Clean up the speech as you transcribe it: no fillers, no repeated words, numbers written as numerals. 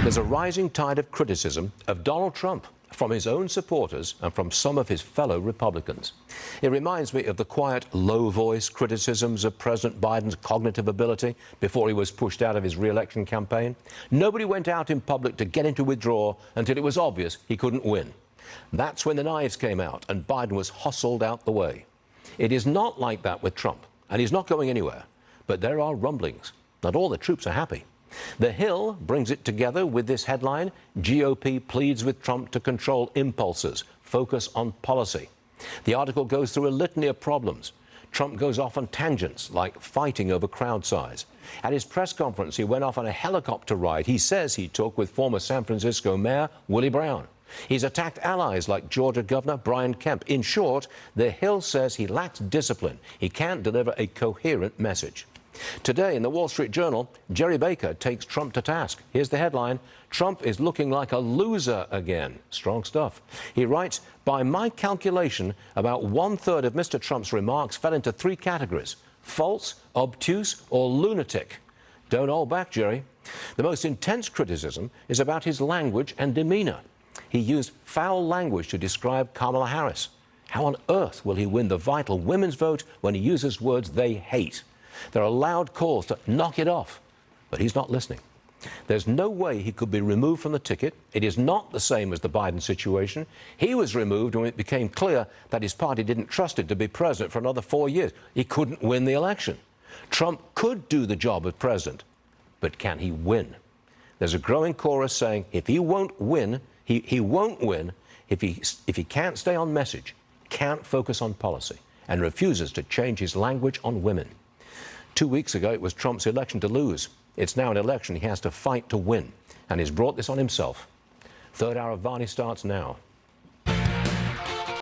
There's a rising tide of criticism of Donald Trump from his own supporters and from some of his fellow Republicans. It reminds me of the quiet, low-voice criticisms of President Biden's cognitive ability before he was pushed out of his re-election campaign. Nobody went out in public to get him to withdraw until it was obvious he couldn't win. That's when the knives came out and Biden was hustled out the way. It is not like that with Trump, and he's not going anywhere. But there are rumblings. Not all the troops are happy. The Hill brings it together with this headline: GOP pleads with Trump to control impulses, focus on policy. The article goes through a litany of problems. Trump goes off on tangents, like fighting over crowd size. At his press conference, he went off on a helicopter ride he says he took with former San Francisco Mayor Willie Brown. He's attacked allies like Georgia Governor Brian Kemp. In short, the Hill says he lacks discipline. He can't deliver a coherent message. Today in the Wall Street Journal, Jerry Baker takes Trump to task. Here's the headline: Trump is looking like a loser again. Strong stuff. He writes, by my calculation, about 1/3 of Mr. Trump's remarks fell into three categories: false, obtuse, or lunatic. Don't hold back, Jerry. The most intense criticism is about his language and demeanor. He used foul language to describe Kamala Harris. How on earth will he win the vital women's vote when he uses words they hate? There are loud calls to knock it off, but he's not listening. There's no way he could be removed from the ticket. It is not the same as the Biden situation. He was removed when it became clear that his party didn't trust him to be president for another 4 years. He couldn't win the election. Trump could do the job of president, but can he win? There's a growing chorus saying if he won't win, he won't win if he can't stay on message, can't focus on policy, and refuses to change his language on women. 2 weeks ago, it was Trump's election to lose. It's now an election he has to fight to win, and he's brought this on himself. Third hour of Varney starts now.